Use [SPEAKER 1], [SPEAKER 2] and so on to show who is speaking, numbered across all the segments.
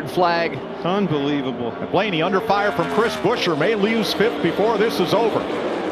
[SPEAKER 1] Flag.
[SPEAKER 2] Unbelievable.
[SPEAKER 1] Blaney under fire from Chris Buescher, may lose fifth before this is over.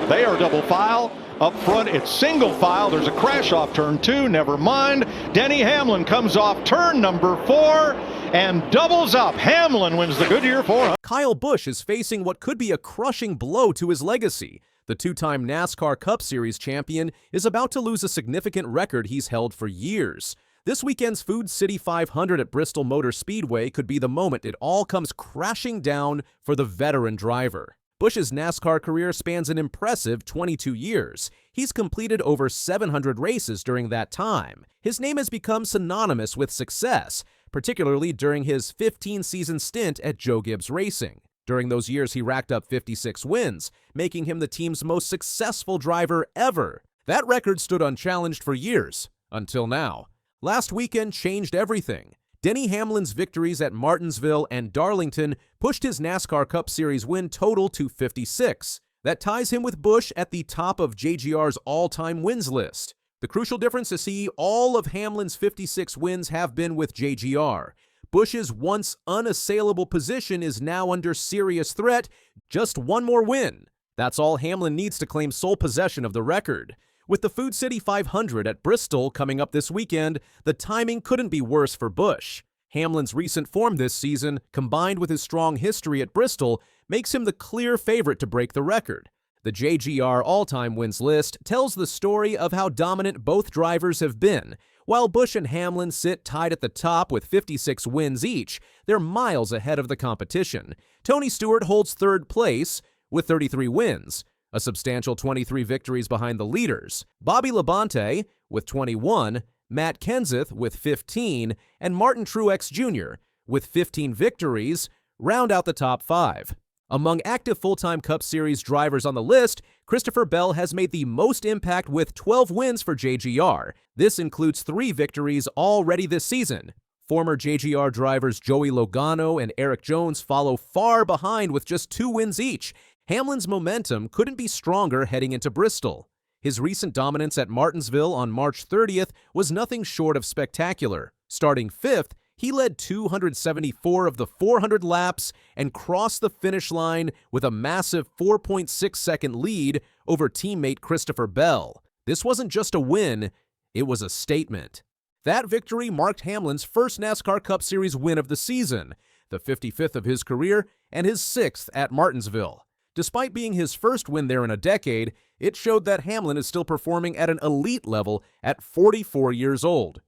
[SPEAKER 1] They are double file. Up front, it's single file. There's a crash off turn 2. Never mind. Denny Hamlin comes off turn number 4 and doubles up. Hamlin wins the Goodyear 400.
[SPEAKER 3] Kyle Busch is facing what could be a crushing blow to his legacy. The two-time NASCAR Cup Series champion is about to lose a significant record he's held for years. This weekend's Food City 500 at Bristol Motor Speedway could be the moment it all comes crashing down for the veteran driver. Busch's NASCAR career spans an impressive 22 years. He's completed over 700 races during that time. His name has become synonymous with success, particularly during his 15-season stint at Joe Gibbs Racing. During those years, he racked up 56 wins, making him the team's most successful driver ever. That record stood unchallenged for years, until now. Last weekend changed everything. Denny Hamlin's victories at Martinsville and Darlington pushed his NASCAR Cup Series win total to 56. That ties him with Busch at the top of JGR's all-time wins list. The crucial difference is see all of Hamlin's 56 wins have been with JGR. Busch's once unassailable position is now under serious threat. Just one more win. That's all Hamlin needs to claim sole possession of the record. With the Food City 500 at Bristol coming up this weekend, the timing couldn't be worse for Busch. Hamlin's recent form this season, combined with his strong history at Bristol, makes him the clear favorite to break the record. The JGR all-time wins list tells the story of how dominant both drivers have been. While Busch and Hamlin sit tied at the top with 56 wins each, they're miles ahead of the competition. Tony Stewart holds third place with 33 wins. A substantial 23 victories behind the leaders. Bobby Labonte with 21, Matt Kenseth with 15, and Martin Truex Jr. with 15 victories round out the top 5. Among active full-time Cup Series drivers on the list, Christopher Bell has made the most impact with 12 wins for JGR. This includes 3 victories already this season. Former JGR drivers Joey Logano and Eric Jones follow far behind with just 2 wins each. Hamlin's momentum couldn't be stronger heading into Bristol. His recent dominance at Martinsville on March 30th was nothing short of spectacular. Starting 5th, he led 274 of the 400 laps and crossed the finish line with a massive 4.6-second lead over teammate Christopher Bell. This wasn't just a win, it was a statement. That victory marked Hamlin's first NASCAR Cup Series win of the season, the 55th of his career and his 6th at Martinsville. Despite being his first win there in a decade, it showed that Hamlin is still performing at an elite level at 44 years old.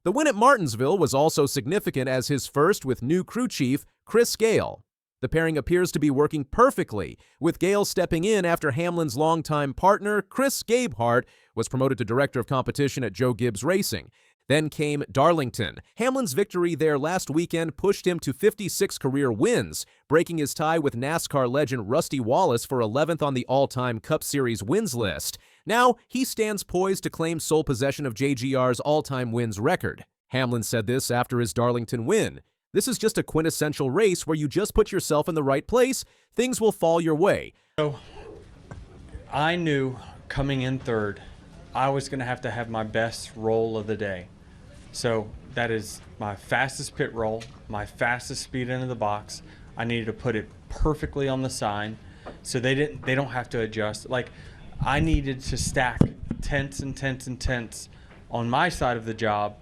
[SPEAKER 3] The win at Martinsville was also significant as his first with new crew chief Chris Gale. The pairing appears to be working perfectly, with Gale stepping in after Hamlin's longtime partner Chris Gabehart was promoted to director of competition at Joe Gibbs Racing. Then came Darlington. Hamlin's victory there last weekend pushed him to 56 career wins, breaking his tie with NASCAR legend Rusty Wallace for 11th on the all-time Cup Series wins list. Now, he stands poised to claim sole possession of JGR's all-time wins record. Hamlin said this after his Darlington win. "This is just a quintessential race where you just put yourself in the right place, things will fall your way."
[SPEAKER 4] So, I knew coming in third, I was going to have my best roll of the day. So that is my fastest pit roll, my fastest speed into the box. I needed to put it perfectly on the sign so they don't have to adjust. Like, I needed to stack tenths and tenths and tenths on my side of the job.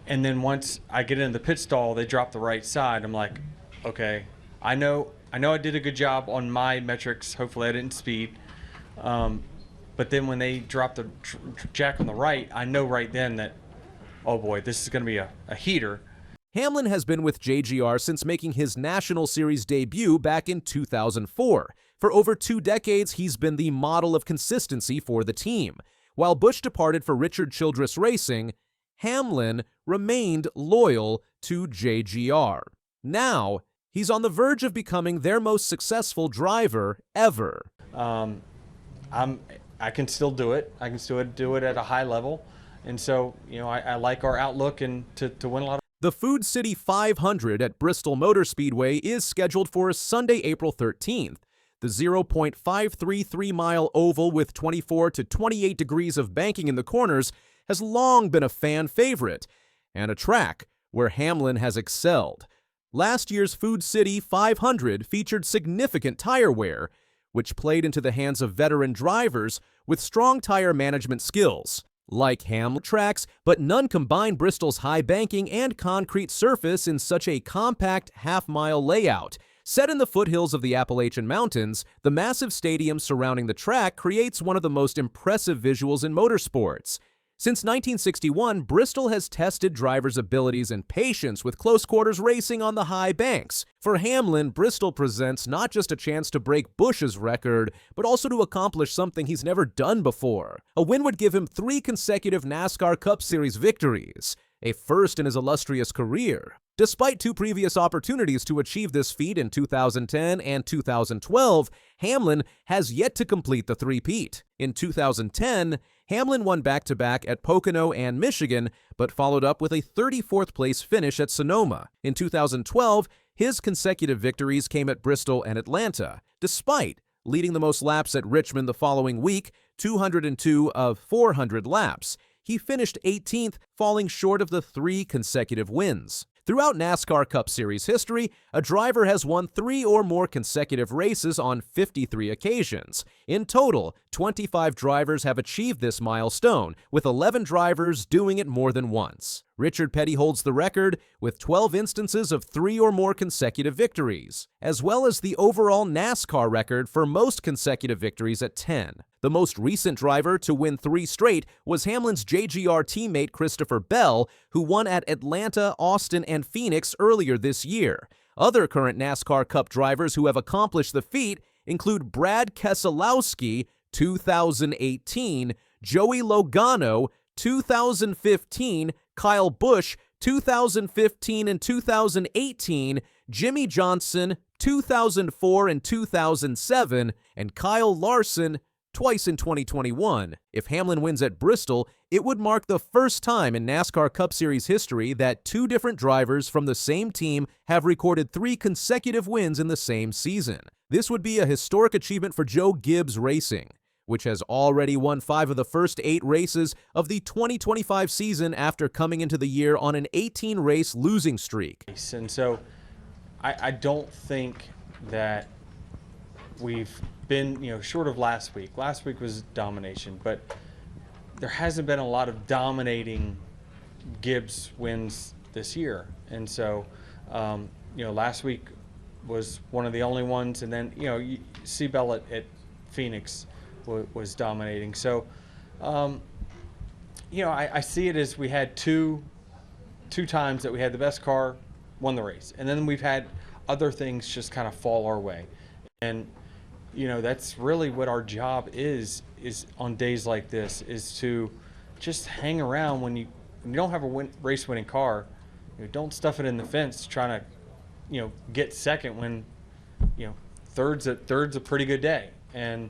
[SPEAKER 4] And then once I get into the pit stall, they drop the right side. I'm like, okay, I know I did a good job on my metrics. Hopefully I didn't speed. But then when they drop the jack on the right, I know right then that, oh boy, this is going to be a heater.
[SPEAKER 3] Hamlin has been with JGR since making his National Series debut back in 2004. For over 2 decades, he's been the model of consistency for the team. While Busch departed for Richard Childress Racing, Hamlin remained loyal to JGR. Now, he's on the verge of becoming their most successful driver ever.
[SPEAKER 4] I can still do it. I can still do it at a high level. And so, I like our outlook and to win a lot.
[SPEAKER 3] The Food City 500 at Bristol Motor Speedway is scheduled for Sunday, April 13th. The 0.533-mile oval with 24 to 28 degrees of banking in the corners has long been a fan favorite and a track where Hamlin has excelled. Last year's Food City 500 featured significant tire wear, which played into the hands of veteran drivers with strong tire management skills. Like Hamlin tracks, but none combined Bristol's high banking and concrete surface in such a compact half-mile layout. Set in the foothills of the Appalachian Mountains, the massive stadium surrounding the track creates one of the most impressive visuals in motorsports. Since 1961, Bristol has tested drivers' abilities and patience with close-quarters racing on the high banks. For Hamlin, Bristol presents not just a chance to break Busch's record, but also to accomplish something he's never done before. A win would give him 3 consecutive NASCAR Cup Series victories, a first in his illustrious career. Despite 2 previous opportunities to achieve this feat in 2010 and 2012, Hamlin has yet to complete the three-peat. In 2010, Hamlin won back-to-back at Pocono and Michigan, but followed up with a 34th place finish at Sonoma. In 2012, his consecutive victories came at Bristol and Atlanta, despite leading the most laps at Richmond the following week, 202 of 400 laps. He finished 18th, falling short of the 3 consecutive wins. Throughout NASCAR Cup Series history, a driver has won 3 or more consecutive races on 53 occasions. In total, 25 drivers have achieved this milestone, with 11 drivers doing it more than once. Richard Petty holds the record with 12 instances of 3 or more consecutive victories, as well as the overall NASCAR record for most consecutive victories at 10. The most recent driver to win 3 straight was Hamlin's JGR teammate Christopher Bell, who won at Atlanta, Austin, and Phoenix earlier this year. Other current NASCAR Cup drivers who have accomplished the feat include Brad Keselowski, 2018, Joey Logano, 2015, Kyle Busch, 2015 and 2018, Jimmy Johnson, 2004 and 2007, and Kyle Larson, twice in 2021. If Hamlin wins at Bristol, it would mark the first time in NASCAR Cup Series history that 2 different drivers from the same team have recorded 3 consecutive wins in the same season. This would be a historic achievement for Joe Gibbs Racing, which has already won 5 of the first 8 races of the 2025 season after coming into the year on an 18-race losing streak.
[SPEAKER 4] And so I don't think that we've been, short of last week. Last week was domination, but there hasn't been a lot of dominating Gibbs wins this year. And so, last week was one of the only ones, and then, Seabell at Phoenix was dominating. So, I see it as we had two times that we had the best car, won the race, and then we've had other things just kind of fall our way. And that's really what our job is on days like this, is to just hang around when you don't have a race-winning car. Don't stuff it in the fence trying to, get second when, third's a pretty good day. And,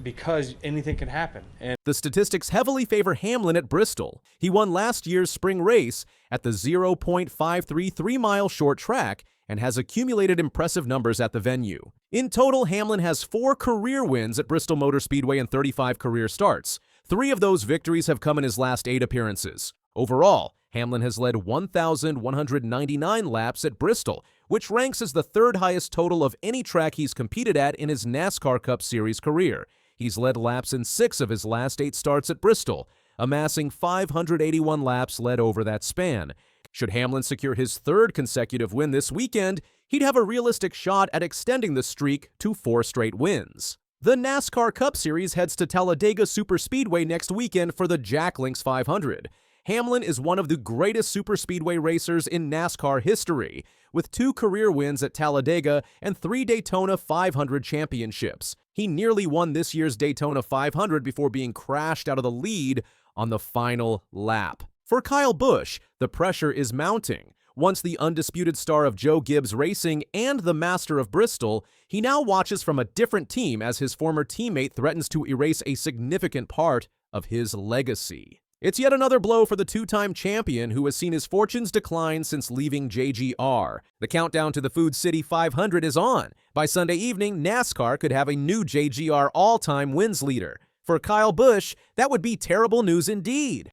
[SPEAKER 4] because anything can happen. And
[SPEAKER 3] the statistics heavily favor Hamlin at Bristol. He won last year's spring race at the 0.533-mile short track and has accumulated impressive numbers at the venue. In total, Hamlin has 4 career wins at Bristol Motor Speedway and 35 career starts. 3 of those victories have come in his last 8 appearances. Overall, Hamlin has led 1,199 laps at Bristol, which ranks as the 3rd highest total of any track he's competed at in his NASCAR Cup Series career. He's led laps in 6 of his last 8 starts at Bristol, amassing 581 laps led over that span. Should Hamlin secure his 3rd consecutive win this weekend, he'd have a realistic shot at extending the streak to 4 straight wins. The NASCAR Cup Series heads to Talladega Superspeedway next weekend for the Jack Links 500. Hamlin is one of the greatest superspeedway racers in NASCAR history, with 2 career wins at Talladega and 3 Daytona 500 championships. He nearly won this year's Daytona 500 before being crashed out of the lead on the final lap. For Kyle Busch, the pressure is mounting. Once the undisputed star of Joe Gibbs Racing and the master of Bristol, he now watches from a different team as his former teammate threatens to erase a significant part of his legacy. It's yet another blow for the 2-time champion who has seen his fortunes decline since leaving JGR. The countdown to the Food City 500 is on. By Sunday evening, NASCAR could have a new JGR all-time wins leader. For Kyle Busch, that would be terrible news indeed.